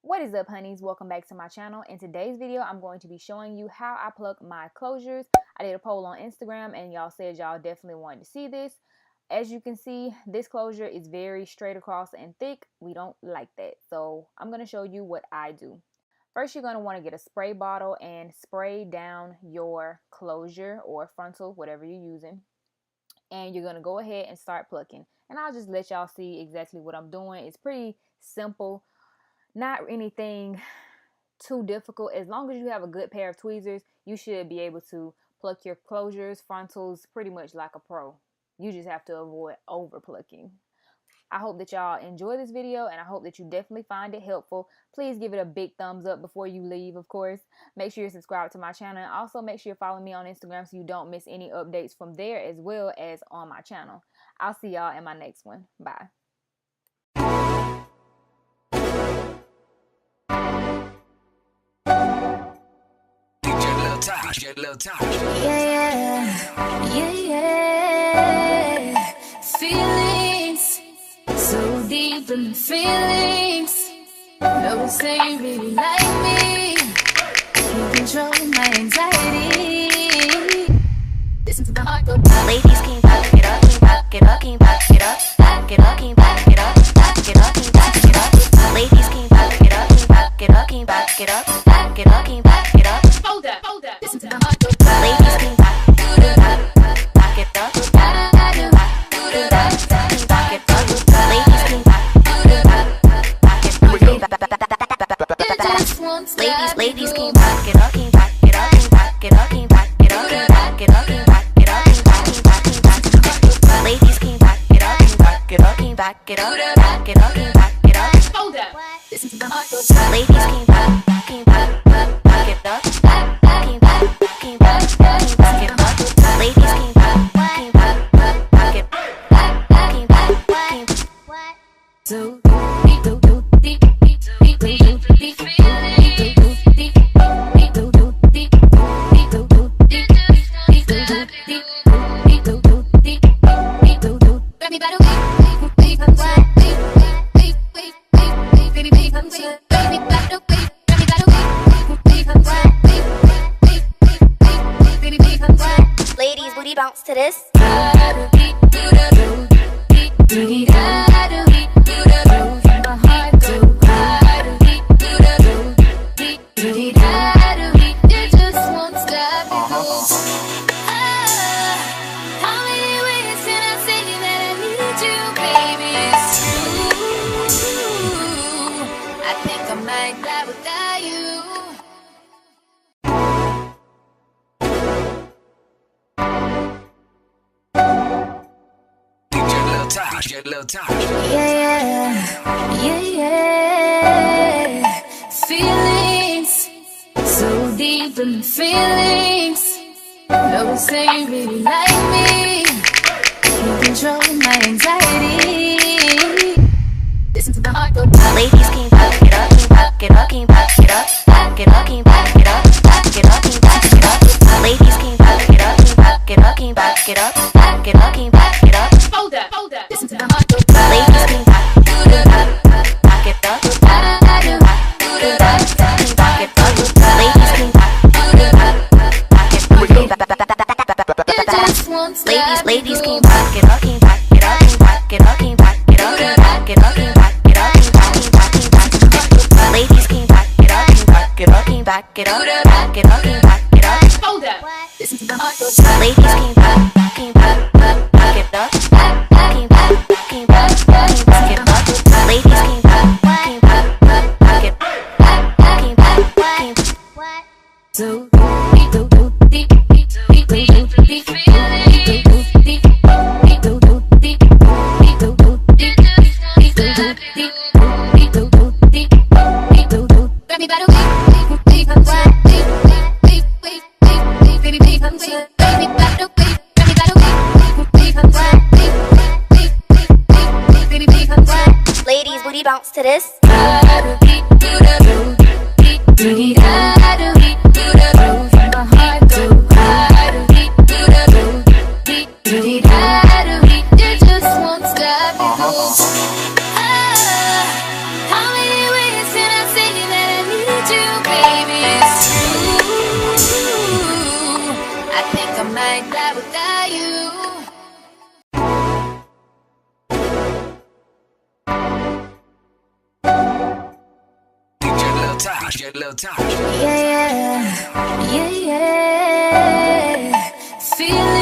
What is up, honeys? Welcome back to my channel. In today's video, I'm going to be showing you how I pluck my closures. I did a poll on Instagram and y'all said y'all definitely wanted to see this. As you can see, this closure is very straight across and thick. We don't like that. So I'm going to show you what I do. First, you're going to want to get a spray bottle and spray down your closure or frontal, whatever you're using. And you're going to go ahead and start plucking. And I'll just let y'all see exactly what I'm doing. It's pretty simple. Not anything too difficult. As long as you have a good pair of tweezers, you should be able to pluck your closures, frontals, pretty much like a pro. You just have to avoid over plucking. I hope that y'all enjoy this video, and I hope that you definitely find it helpful. Please give it a big thumbs up before you leave, of course. Make sure you're subscribed to my channel, and also make sure you're following me on Instagram so you don't miss any updates from there as well as on my channel. I'll see y'all in my next one. Bye. Yeah. Feelings so deep in the feelings. No, this ain't really like me. Can't control my anxiety. Listen to the heart go down. Ladies, can back it up, back it up, back it up, back it up, back it up, back it up, back it up. Ladies, can back it up, back it up, back it up, back it up, back it up. Hold up. Listen to the heart go down. Ladies, can back it up, back it up, back it up. Ladies, can back it up, Just one step. ladies, can back it up, back it up, back it up, back it up, back it up, back it up, ladies, can back it up, back it up, back it up, back it up, back it up. Hold up. Listen to the heart go down. Ladies, can back it up, back it up, back it up. Ladies, can back it up. So deep, deep, deep, deep, deep, deep, Ladies, booty bounce to this. Get a little tired. Yeah. Feelings so deep in the feelings. No, this ain't really like me. Can't control my anxiety. Listen to the heart go down. Ladies, can back it up, back it up, back it up, back it up, back it up, back it up, back it up. Ladies, can back it up, back it up, back it up, back it up, back it up. Hold up. Listen to the heart go down. Ladies, can back it up, back it up, back it up. Ladies, can back it up, Just one step. ladies, can back it up, back it up, back it up, back it up, back it up, back it up. Ladies, can back it up, back it up, back it up, back it up, back it up. Hold up. Listen to the heart go down. Ladies, can back it up, back it up, back it up. Ladies, can back it up. So deep, deep, deep, deep, deep, deep, Ladies, booty bounce to this. How many ways can I say it? Get a little tired. Yeah, yeah, yeah, yeah. Feeling